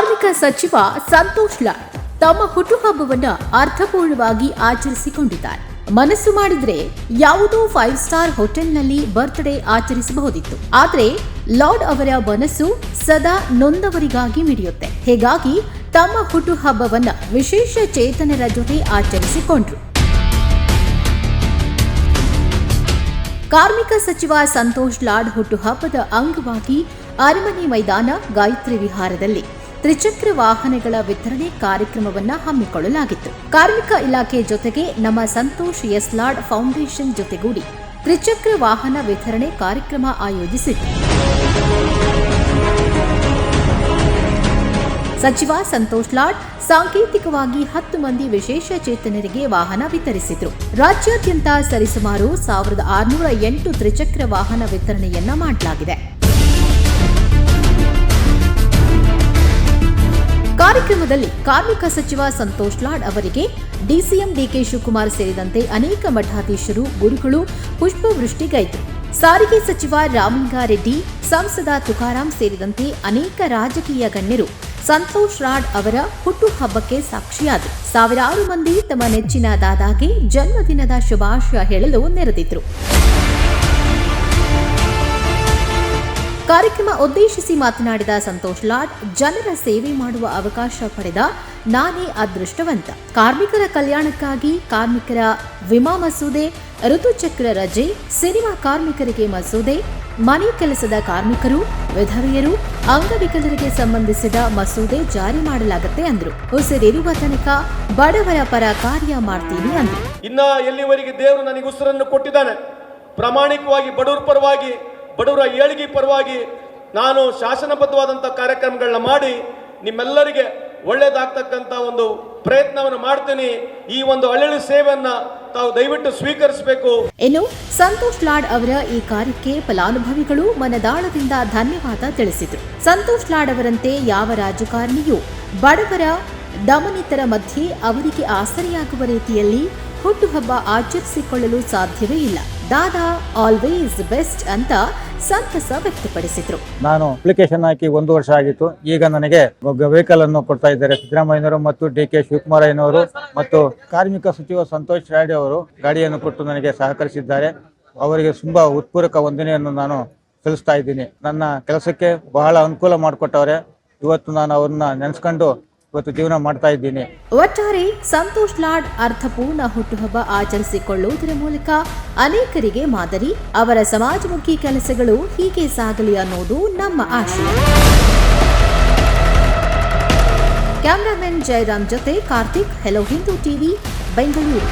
ಕಾರ್ಮಿಕ ಸಚಿವ ಸಂತೋಷ್ ಲಾಡ್ ತಮ್ಮ ಹುಟ್ಟುಹಬ್ಬವನ್ನು ಅರ್ಥಪೂರ್ಣವಾಗಿ ಆಚರಿಸಿಕೊಂಡಿದ್ದಾರೆ. ಮನಸ್ಸು ಮಾಡಿದ್ರೆ ಯಾವುದೋ 5 ಸ್ಟಾರ್ ಹೋಟೆಲ್ನಲ್ಲಿ ಬರ್ತ್ಡೇ ಆಚರಿಸಬಹುದಿತ್ತು. ಆದರೆ ಲಾರ್ಡ್ ಅವರ ಮನಸ್ಸು ಸದಾ ನೊಂದವರಿಗಾಗಿ ಮಿಡಿಯುತ್ತೆ. ಹೀಗಾಗಿ ತಮ್ಮ ಹುಟ್ಟುಹಬ್ಬವನ್ನ ವಿಶೇಷ ಚೇತನರ ಜೊತೆ ಆಚರಿಸಿಕೊಂಡ್ರು. ಕಾರ್ಮಿಕ ಸಚಿವ ಸಂತೋಷ್ ಲಾಡ್ ಹುಟ್ಟುಹಬ್ಬದ ಅಂಗವಾಗಿ ಅರಮನೆ ಮೈದಾನ ಗಾಯತ್ರಿ ವಿಹಾರದಲ್ಲಿ ತ್ರಿಚಕ್ರ ವಾಹನಗಳ ವಿತರಣೆ ಕಾರ್ಯಕ್ರಮವನ್ನು ಹಮ್ಮಿಕೊಳ್ಳಲಾಗಿತ್ತು. ಕಾರ್ಮಿಕ ಇಲಾಖೆ ಜೊತೆಗೆ ನಮ್ಮ ಸಂತೋಷ್ ಎಸ್ ಲಾಡ್ ಫೌಂಡೇಶನ್ ಜೊತೆಗೂಡಿ ತ್ರಿಚಕ್ರ ವಾಹನ ವಿತರಣೆ ಕಾರ್ಯಕ್ರಮ ಆಯೋಜಿಸಿತ್ತು. ಸಚಿವ ಸಂತೋಷ್ ಲಾಡ್ ಸಾಂಕೇತಿಕವಾಗಿ 10 ಮಂದಿ ವಿಶೇಷ ಚೇತನರಿಗೆ ವಾಹನ ವಿತರಿಸಿದ್ರು. ರಾಜ್ಯಾದ್ಯಂತ ಸರಿಸುಮಾರು 1608 ತ್ರಿಚಕ್ರ ವಾಹನ ವಿತರಣೆಯನ್ನ ಮಾಡಲಾಗಿದೆ. ಕಾರ್ಯಕ್ರಮದಲ್ಲಿ ಕಾರ್ಮಿಕ ಸಚಿವ ಸಂತೋಷ್ ಲಾಡ್ ಅವರಿಗೆ ಡಿಸಿಎಂ ಡಿಕೆ ಶಿವಕುಮಾರ್ ಸೇರಿದಂತೆ ಅನೇಕ ಮಠಾಧೀಶರು, ಗುರುಗಳು ಪುಷ್ಪವೃಷ್ಟಿಗೈದರು. ಸಾರಿಗೆ ಸಚಿವ ರಾಮಲಿಂಗಾರೆಡ್ಡಿ, ಸಂಸದ ತುಕಾರಾಂ ಸೇರಿದಂತೆ ಅನೇಕ ರಾಜಕೀಯ ಗಣ್ಯರು ಸಂತೋಷ್ ಲಾಡ್ ಅವರ ಹುಟ್ಟುಹಬ್ಬಕ್ಕೆ ಸಾಕ್ಷಿಯಾದರು. ಸಾವಿರಾರು ಮಂದಿ ತಮ್ಮ ನೆಚ್ಚಿನ ದಾದಾಗೆ ಜನ್ಮದಿನದ ಶುಭಾಶಯ ಹೇಳಲು ನೆರೆದಿದ್ರು. ಕಾರ್ಯಕ್ರಮ ಉದ್ದೇಶಿಸಿ ಮಾತನಾಡಿದ ಸಂತೋಷ್ ಲಾಡ್, ಜನರ ಸೇವೆ ಮಾಡುವ ಅವಕಾಶ ಪಡೆದ ನಾನೇ ಅದೃಷ್ಟವಂತ. ಕಾರ್ಮಿಕರ ಕಲ್ಯಾಣಕ್ಕಾಗಿ ಕಾರ್ಮಿಕರ ವಿಮಾ ಮಸೂದೆ, ಋತುಚಕ್ರ ರಜೆ, ಸಿನಿಮಾ ಕಾರ್ಮಿಕರಿಗೆ ಮಸೂದೆ, ಮನೆ ಕೆಲಸದ ಕಾರ್ಮಿಕರು, ವಿಧವೆಯರು, ಅಂಗವಿಕಲರಿಗೆ ಸಂಬಂಧಿಸಿದ ಮಸೂದೆ ಜಾರಿ ಮಾಡಲಾಗುತ್ತೆ ಅಂದ್ರು. ಉಸಿರಿರುವ ತನಕ ಬಡವರ ಪರ ಕಾರ್ಯ ಮಾಡ್ತೀನಿ ಅಂದ್ರು. ಇನ್ನ ಎಲ್ಲಿವರೆಗೆ ದೇವರು ನನಗೆ ಉಸಿರನ್ನು ಕೊಟ್ಟಿದ್ದಾನೆ, ಪ್ರಾಮಾಣಿಕವಾಗಿ ಬಡವರ ಪರವಾಗಿ, ಬಡವರ ಏಳಿಗೆ ಪರವಾಗಿ ನಾನು ಶಾಸನಬದ್ಧವಾದಂಥ ಕಾರ್ಯಕ್ರಮಗಳನ್ನ ಮಾಡಿ ನಿಮ್ಮೆಲ್ಲರಿಗೆ ಒಳ್ಳೇದಾಗ್ತಕ್ಕಂಥ ಒಂದು ಪ್ರಯತ್ನವನ್ನು ಮಾಡ್ತೀನಿ. ಈ ಒಂದು ಅಳಿಲು ಸೇವೆಯನ್ನ ತಾವು ದಯವಿಟ್ಟು ಸ್ವೀಕರಿಸಬೇಕು. ಇನ್ನು ಸಂತೋಷ್ ಲಾಡ್ ಅವರ ಈ ಕಾರ್ಯಕ್ಕೆ ಫಲಾನುಭವಿಗಳು ಮನದಾಳದಿಂದ ಧನ್ಯವಾದ ತಿಳಿಸಿದರು. ಸಂತೋಷ್ ಲಾಡ್ ಅವರಂತೆ ಯಾವ ರಾಜಕಾರಣಿಯೂ ಬಡವರ ದಮನಿತರ ಮಧ್ಯೆ ಅವರಿಗೆ ಆಸರೆಯಾಗುವ ರೀತಿಯಲ್ಲಿ ಹುಟ್ಟುಹಬ್ಬ ಆಚರಿಸಿಕೊಳ್ಳಲು ಸಾಧ್ಯವೇ ಇಲ್ಲ. ದಾದಾ ಆಲ್ವೇಸ್ ಬೆಸ್ಟ್ ಅಂತ ಸಂತಸ ವ್ಯಕ್ತಪಡಿಸಿದ್ರು. ನಾನು ಅಪ್ಲಿಕೇಶನ್ ಹಾಕಿ 1 ವರ್ಷ ಆಗಿತ್ತು. ಈಗ ನನಗೆ ವೆಹಿಕಲ್ ಅನ್ನು ಕೊಡ್ತಾ ಇದ್ದಾರೆ ಸಿದ್ದರಾಮಯ್ಯನವರು ಮತ್ತು ಡಿಕೆ ಶಿವಕುಮಾರಯ್ಯನವರು ಮತ್ತು ಕಾರ್ಮಿಕ ಸಚಿವ ಸಂತೋಷ್ ಲಾಡ್ ಅವರು ಗಾಡಿಯನ್ನು ಕೊಟ್ಟು ನನಗೆ ಸಹಕರಿಸಿದ್ದಾರೆ. ಅವರಿಗೆ ತುಂಬಾ ಉತ್ಪೂರ್ವಕ ವಂದನೆಯನ್ನು ನಾನು ಸಲ್ಲಿಸ್ತಾ ಇದ್ದೀನಿ. ನನ್ನ ಕೆಲಸಕ್ಕೆ ಬಹಳ ಅನುಕೂಲ ಮಾಡಿಕೊಟ್ಟವ್ರೆ. ಇವತ್ತು ನಾನು ಅವ್ರನ್ನ ನೆನೆಸ್ಕೊಂಡು ಇವತ್ತು ಜೀವನ ಮಾಡ್ತಾ ಇದ್ದೀನಿ. ಒಟ್ಟಾರೆ ಸಂತೋಷ್ ಲಾಡ್ ಅರ್ಥಪೂರ್ಣ ಹುಟ್ಟುಹಬ್ಬ ಆಚರಿಸಿಕೊಳ್ಳುವುದರ ಮೂಲಕ ಅನೇಕರಿಗೆ ಮಾದರಿ. ಅವರ ಸಮಾಜಮುಖಿ ಕೆಲಸಗಳು ಹೀಗೆ ಸಾಗಲಿ ಅನ್ನೋದು ನಮ್ಮ ಆಶಯ. ಕ್ಯಾಮರಾಮನ್ ಜಯರಾಮ್ ಜೊತೆ ಕಾರ್ತಿಕ್, ಹೆಲೋ ಹಿಂದೂ ಟಿವಿ, ಬೆಂಗಳೂರು.